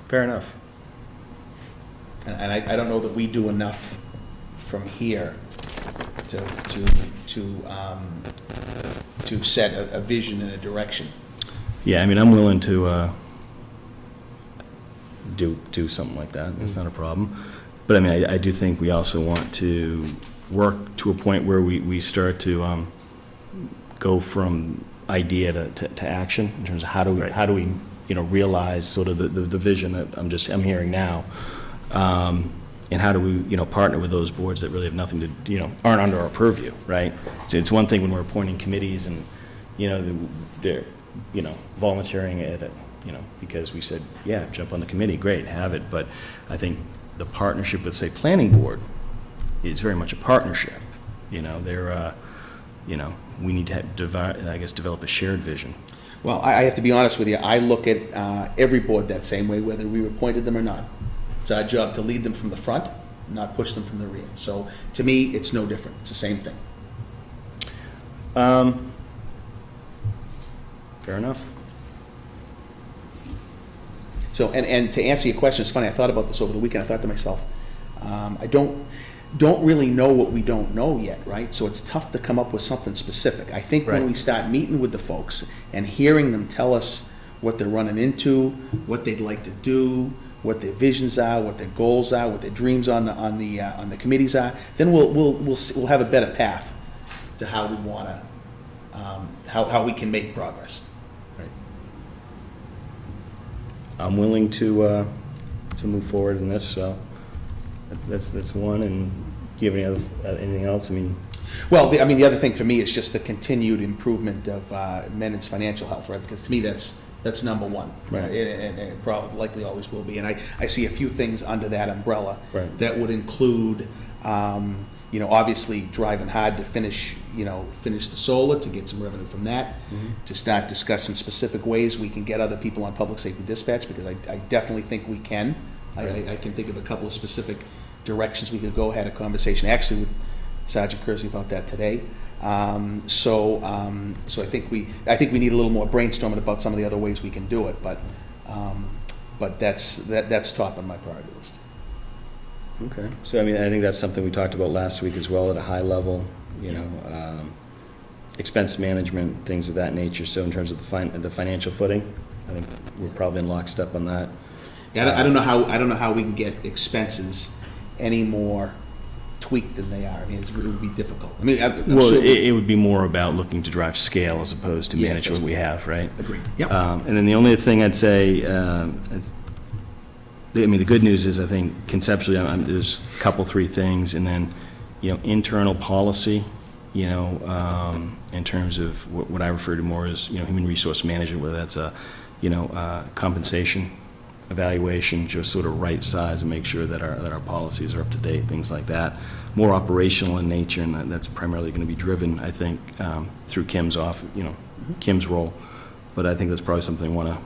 Fair enough. And I don't know that we do enough from here to set a vision and a direction. Yeah, I'm willing to do something like that. It's not a problem. But I do think we also want to work to a point where we start to go from idea to action in terms of how do we realize sort of the vision that I'm hearing now, and how do we partner with those boards that really have nothing to aren't under our purview, right? So it's one thing when we're appointing committees and they're volunteering at it, because we said, yeah, jump on the committee, great, have it. But I think the partnership with, say, planning board is very much a partnership. They're, we need to develop a shared vision. Well, I have to be honest with you, I look at every board that same way, whether we appointed them or not. It's our job to lead them from the front, not push them from the rear. So to me, it's no different. It's the same thing. Fair enough. So, and to answer your question, it's funny, I thought about this over the weekend. I thought to myself, I don't really know what we don't know yet, right? So it's tough to come up with something specific. I think when Right. we start meeting with the folks and hearing them tell us what they're running into, what they'd like to do, what their visions are, what their goals are, what their dreams on the committees are, then we'll have a better path to how we want to, how we can make progress. I'm willing to move forward in this, so that's one. And do you have anything else? Well, the other thing for me is just the continued improvement of Mendon's financial health, right? Because to me, that's That's number one. Right. And it probably likely always will be. And I see a few things under that umbrella Right. that would include, obviously driving hard to finish the solar, to get some revenue from that, to start discussing specific ways we can get other people on public safety dispatch, because I definitely think we can. I can think of a couple of specific directions we could go, had a conversation actually with Sergeant Kersey about that today. So I think we need a little more brainstorming about some of the other ways we can do it, but that's top on my priority list. Okay. So, I mean, I think that's something we talked about last week as well at a high level, expense management, things of that nature. So in terms of the financial footing, I think we're probably in lockstep on that. Yeah, I don't know how we can get expenses any more tweaked than they are. I mean, it would be difficult. I mean, I'm Well, sure it would be more about looking to drive scale as opposed to Yes, manage what we have, right? agreed. Yep. And then the only thing I'd say, the good news is, I think conceptually, there's a couple, three things, and then, internal policy, in terms of what I refer to more as, human resource management, whether that's compensation, evaluation, just sort of right size and make sure that our policies are up to date, things like that. More operational in nature, and that's primarily going to be driven, I think, through Kim's Kim's role. But I think that's probably something I want to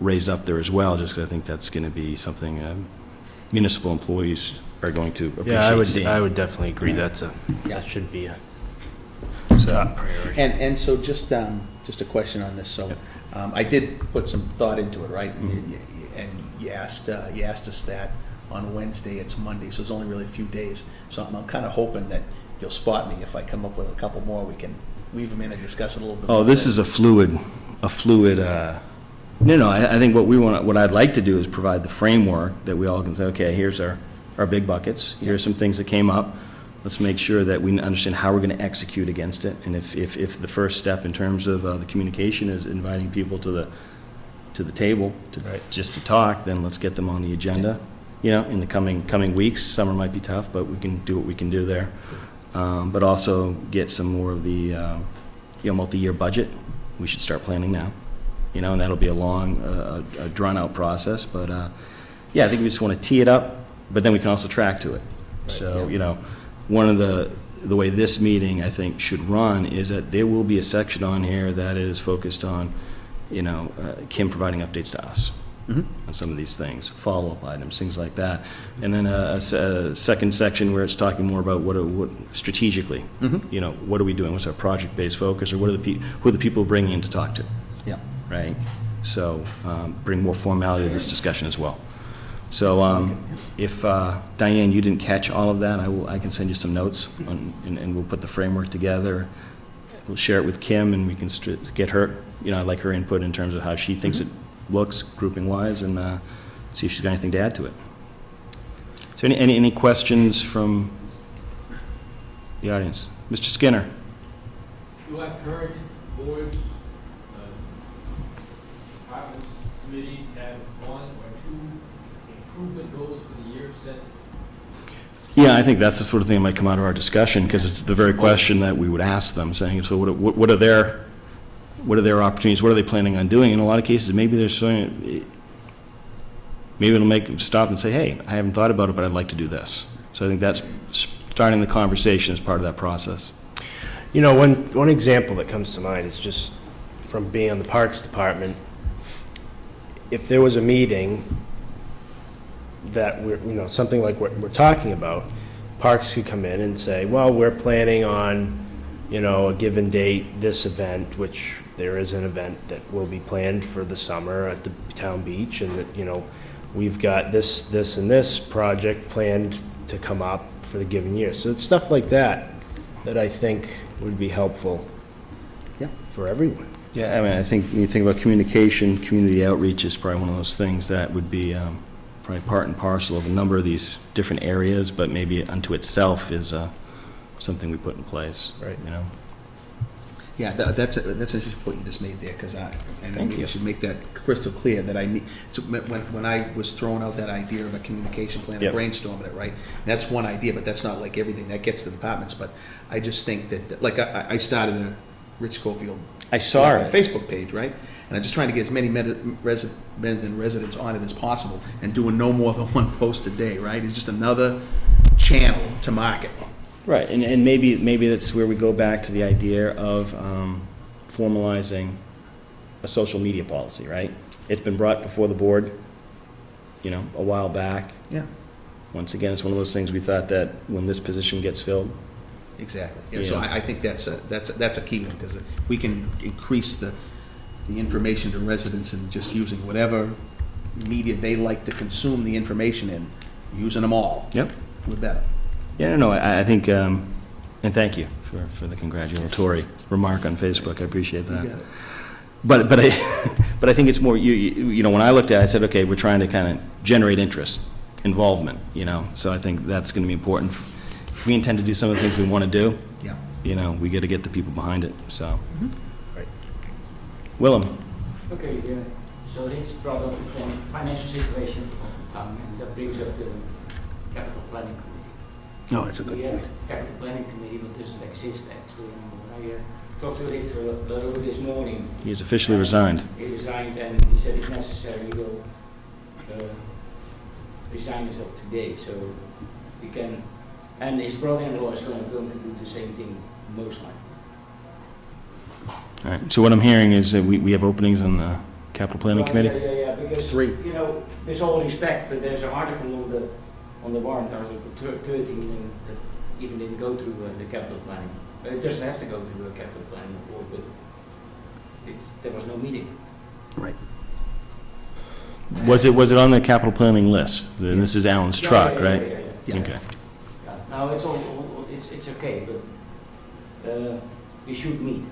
raise up there as well, just because I think that's going to be something municipal employees are going to appreciate seeing. I would definitely agree that should be a top priority. And so just a question on this. So I did put some thought into it, right? And you asked us that on Wednesday. It's Monday, so it's only really a few days. So I'm kind of hoping that you'll spot me if I come up with a couple more. We can weave them in and discuss it a little bit. Oh, this is a fluid. No, I think what I'd like to do is provide the framework that we all can say, okay, here's our big buckets. Here's some things that came up. Let's make sure that we understand how we're going to execute against it. And if the first step in terms of the communication is inviting people to the table just to talk, then let's get them on the agenda. In the coming weeks. Summer might be tough, but we can do what we can do there. But also get some more of the multi-year budget. We should start planning now. And that'll be a long, drawn-out process. But I think we just want to tee it up, but then we can also track to it. So one of the way this meeting I think should run is that there will be a section on here that is focused on Kim providing updates to us on some of these things, follow-up items, things like that. And then a second section where it's talking more about what strategically, what are we doing? What's our project-based focus, or who are the people we're bringing in to talk to? Yeah. Right? So bring more formality to this discussion as well. So if, Diane, you didn't catch all of that, I can send you some notes, and we'll put the framework together. We'll share it with Kim, and we can get her, I'd like her input in terms of how she thinks it looks grouping-wise, and see if she's got anything to add to it. So any questions from the audience? Mr. Skinner? Do our current boards, departments, committees have one or two improvement goals for the year set? Yeah, I think that's the sort of thing that might come out of our discussion, because it's the very question that we would ask them, saying, so what are their opportunities, what are they planning on doing? In a lot of cases, maybe maybe it'll make them stop and say, hey, I haven't thought about it, but I'd like to do this. So I think that's starting the conversation as part of that process. One example that comes to mind is just from being on the Parks Department. If there was a meeting that something like what we're talking about, Parks could come in and say, well, we're planning on, a given date, this event, which there is an event that will be planned for the summer at the town beach, and that, we've got this, and this project planned to come up for the given year. So it's stuff like that I think would be helpful for everyone. Yeah, I mean, I think when you think about communication, community outreach is probably one of those things that would be probably part and parcel of a number of these different areas, but maybe unto itself is something we put in place. Right. Yeah, that's an interesting point you just made there, because I should make that crystal clear that so when I was throwing out that idea of a communication plan, brainstorming it, right? That's one idea, but that's not like everything that gets to the departments. But I just think that, like I started a Rich Schofield I saw it. Facebook page, right? And I'm just trying to get as many Mendon residents on it as possible, and doing no more than one post a day, right? It's just another channel to market. Right, and maybe that's where we go back to the idea of formalizing a social media policy, right? It's been brought before the board, a while back. Yeah. Once again, it's one of those things we thought that when this position gets filled. Exactly. Yeah, so Yeah. I think that's a key one, because if we can increase the information to residents and just using whatever media they like to consume the information in, using them all. Yep. We're better. Yeah, no, I think, and thank you for the congratulatory remark on Facebook. I appreciate that. You got it. But I think it's more, when I looked at it, I said, okay, we're trying to kind of generate interest, involvement, so I think that's going to be important. If we intend to do some of the things we want to do, Yeah. we got to get the people behind it, so. Right. Willem? Okay, so it's brought up the financial situation of the town, and that brings up the capital planning committee. No, it's a good We have point. a capital planning committee, but doesn't exist actually anymore. I talked to Rich this morning. He has officially resigned. He resigned, and he said if necessary, he will resign himself today, so we can, and his brother-in-law is going to do the same thing, most likely. All right, so what I'm hearing is that we have openings on the capital planning Well, committee? Yeah, because, 3. with all respect, but there's an article on the warrant article 13, and that even didn't go through the capital planning. It doesn't have to go through the capital planning board, but there was no meeting. Right. Was it on the capital planning list? And this is Alan's truck, right? Yeah. Okay. Yeah. No, it's it's okay, but we should meet.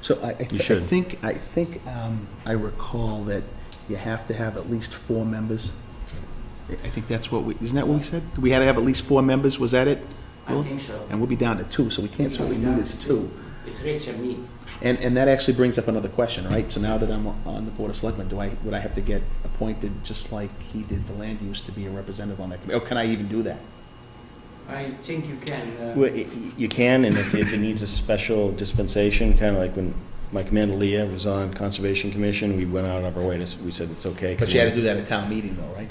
So I You should. think I recall that you have to have at least 4 members. I think that's isn't that what we said? We had to have at least 4 members, was that it? I Will? think so. And we'll be down to 2, so we can't certainly meet as 2. It's Rich and me. And that actually brings up another question, right? So now that I'm on the Board of Selectmen, would I have to get appointed just like he did for land use to be a representative on that committee? Or can I even do that? I think you can. Well, you can, and if it needs a special dispensation, kind of like when Mike Mandalia was on Conservation Commission, we went out of our way we said it's okay. But you had to do that at town meeting though, right?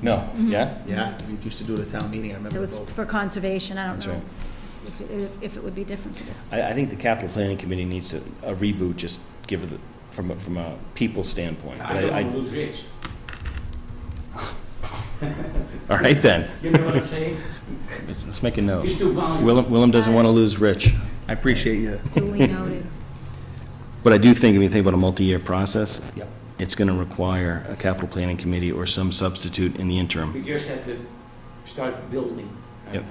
No, yeah? Yeah, we used to do it at town meeting, I remember. It was both. for conservation, I don't That's know right. if it would be different for this. I think the capital planning committee needs a reboot, just give it, from a people standpoint. I But don't want to lose Rich. all right then, You know what I'm saying? let's make a note. He's too valuable. Willem doesn't want to lose Rich. I appreciate you. Duly noted. But I do think, when you think about a multi-year process, Yep. it's going to require a capital planning committee or some substitute in the interim. We just had to start building. Yep.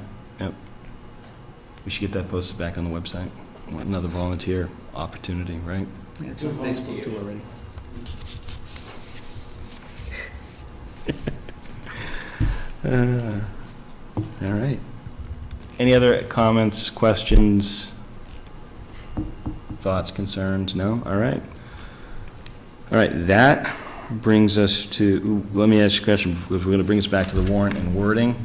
We should get that posted back on the website. Another volunteer opportunity, right? Yeah, it's on Facebook too already. All right. Any other comments, questions, thoughts, concerns? No? All right. All right, that brings us to, let me ask you a question, because we're going to bring us back to the warrant and wording.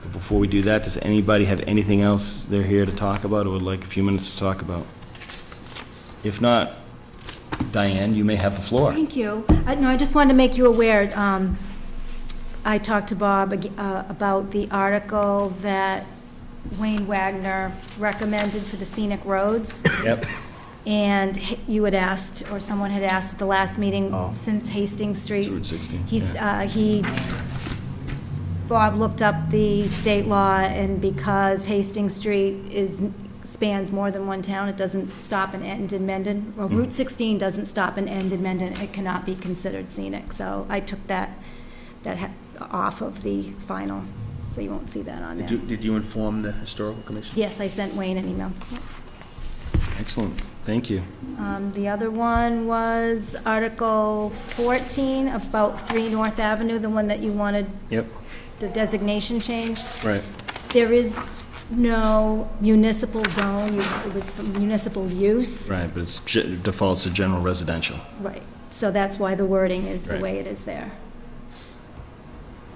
But before we do that, does anybody have anything else they're here to talk about or would like a few minutes to talk about? If not, Diane, you may have the floor. Thank you. No, I just wanted to make you aware, I talked to Bob about the article that Wayne Wagner recommended for the scenic roads. Yep. And you had asked, or someone had asked at the last meeting, Oh. since Hastings Street. It's Route 16. Bob looked up the state law, and because Hastings Street spans more than one town, it doesn't stop and end in Mendon. Well, Route 16 doesn't stop and end in Mendon, it cannot be considered scenic. So I took that off of the final, so you won't see that on there. Did you inform the Historical Commission? Yes, I sent Wayne an email. Yep. Excellent, thank you. The other one was Article 14 about 3 North Avenue, the one that you wanted Yep, the designation changed. right. There is no municipal zone, it was for municipal use. Right, but it's defaults to general residential. Right, so that's why the wording is the Right. way it is there.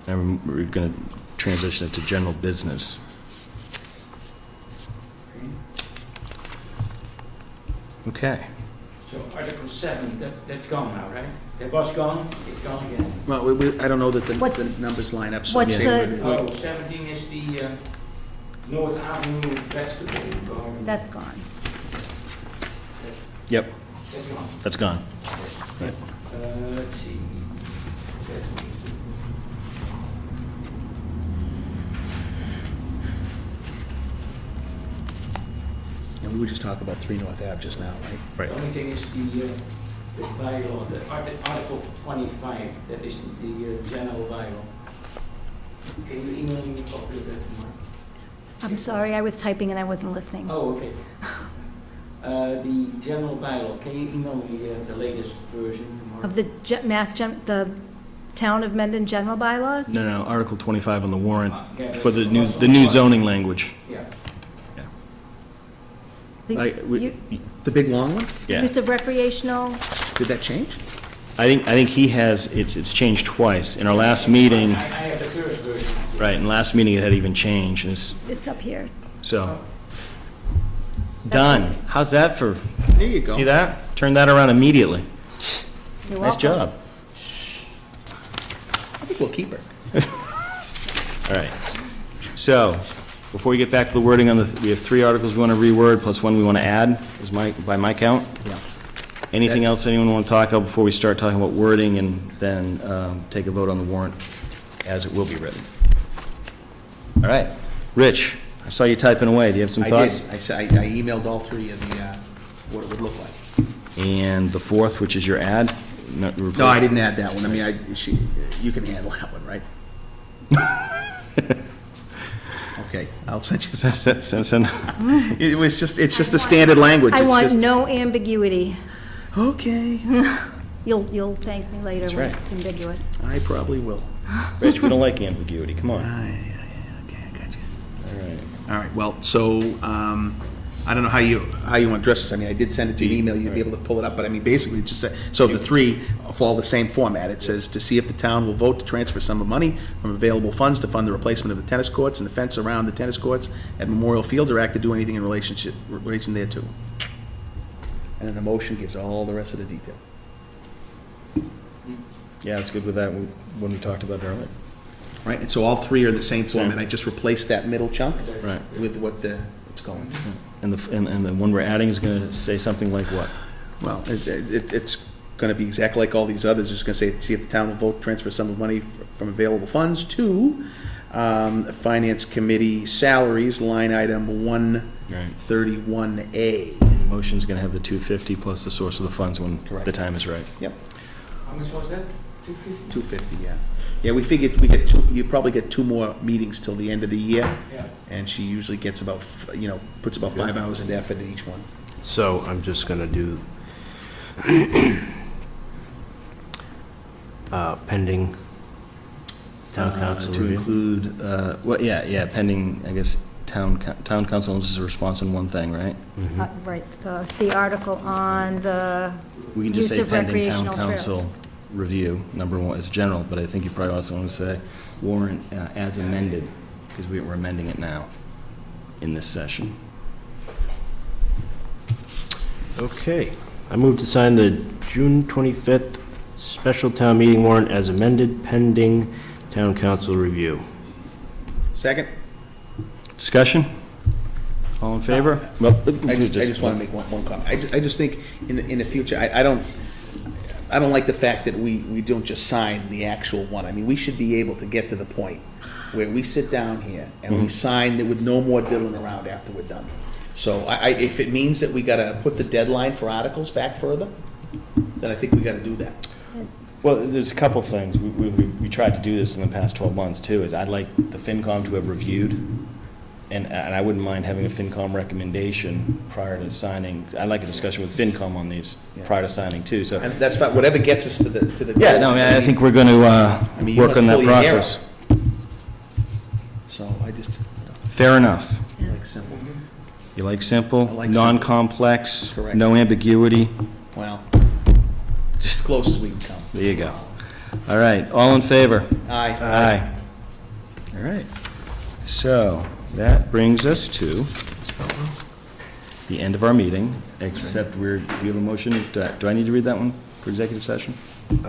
And we're going to transition it to general business. Okay. So Article 7, that's gone now, right? That was gone, it's gone again. Well, I don't know that What's- the numbers line up, so. what's say what the- it is. Oh, 17 is the North Avenue vegetable garden. That's gone. Yep, That's gone. that's gone. Let's see. And we were just talking about 3 North Ave just now, right? The only thing is the bylaw, the Article 25, that is the general bylaw. Can you email me a copy of that tomorrow? I'm sorry, I was typing and I wasn't listening. Oh, okay. The general bylaw, can you email me the latest version tomorrow? Of the the Town of Mendon general bylaws? No, Article 25 on the warrant Yeah, for the that's- new zoning language. Yeah. The The big long one? Yeah. Use of recreational, Did that change? I think he has, it's changed twice. In our last meeting, I have the first version. right, in last meeting, it had even changed, and it's up here. so. Done. How's that for, There you go. see that? Turn that around immediately. You're Nice welcome. job. I think we'll keep her. All right. So, before we get back to the wording on we have 3 articles we want to reword, plus one we want to add, by my count. Yeah. Anything else anyone want to talk about before we start talking about wording and then take a vote on the warrant as it will be written? All right. Rich, I saw you typing away. Do you have some I thoughts? did. I emailed all 3 of the, what it would look like. And the 4th, which is your add? No, I didn't add that one. I mean, you can handle that one, right? Okay, I'll send you. It was just, it's just the standard language. I It's want just- no ambiguity. Okay, You'll thank me later That's when right. it's ambiguous. I probably will. Rich, we don't like ambiguity. Come on. Okay, I got you. All right. All right, well, so, I don't know how you want to address this. I mean, I did send it to an email, you'd be able to pull it up, but I mean, basically, it just said, so the 3 follow the same format. It says, to see if the town will vote to transfer some of money from available funds to fund the replacement of the tennis courts and the fence around the tennis courts at Memorial Field, or act to do anything in relation thereto. And then the motion gives all the rest of the detail. Yeah, it's good with that when we talked about it earlier. Right, and so all 3 are the same format. I just replaced that middle chunk Right. with what it's going to. And the one we're adding is going to say something like what? Well, it's going to be exactly like all these others. It's going to say, see if the town will vote to transfer some of money from available funds to Finance Committee salaries, line item 131A. The motion's going to have the 250 plus the source of the funds when Correct. the time is right. Yep, How much was that? 250? 250, yeah. Yeah, we figured you probably get 2 more meetings till the end of the year, Yeah. and she usually gets about, puts about 5 hours into effort in each one. So I'm just gonna do pending town council To review. include, pending, I guess, town council is a response on one thing, right? Right, the article on the We can just use say of pending town recreational council trails. review, number 1 is general, but I think you probably also want to say warrant as amended, because we're amending it now in this session. Okay. I move to sign the June 25th special town meeting warrant as amended pending town council review. Second? Discussion? All in favor? Well, I just want to make one comment. I just think in the future, I don't like the fact that we don't just sign the actual one. I mean, we should be able to get to the point where we sit down here and we sign it with no more diddling around after we're done. So if it means that we gotta put the deadline for articles back further, then I think we gotta do that. Well, there's a couple things. We tried to do this in the past 12 months, too, is I'd like the FinCom to have reviewed, and I wouldn't mind having a FinCom recommendation prior to signing. I'd like a discussion with FinCom on these prior to signing, too, so. And that's fine, whatever gets us to the. Yeah, no, I think we're going to you work must on that pull your hair process. out. So I just Fair enough. like simple. You like simple, I like simple. non-complex, Correct. no ambiguity. Well, just as close as we can come. There you go. All right, all in favor? Aye. Aye. All right. So that brings us to the end of our meeting except we have a motion. Do I need to read that one for executive session? You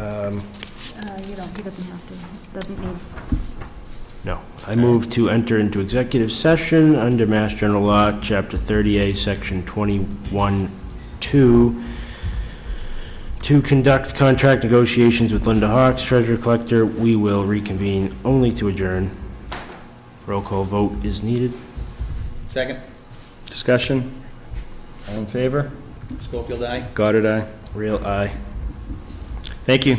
don't, he doesn't have to, doesn't need. No. I move to enter into executive session under Mass General Law, Chapter 30A, Section 21-2, to conduct contract negotiations with Linda Hawks, Treasurer Collector. We will reconvene only to adjourn. Roll call vote is needed. Second, Discussion? All in favor? Schofield, aye. Goddard, aye. Real aye. Thank you.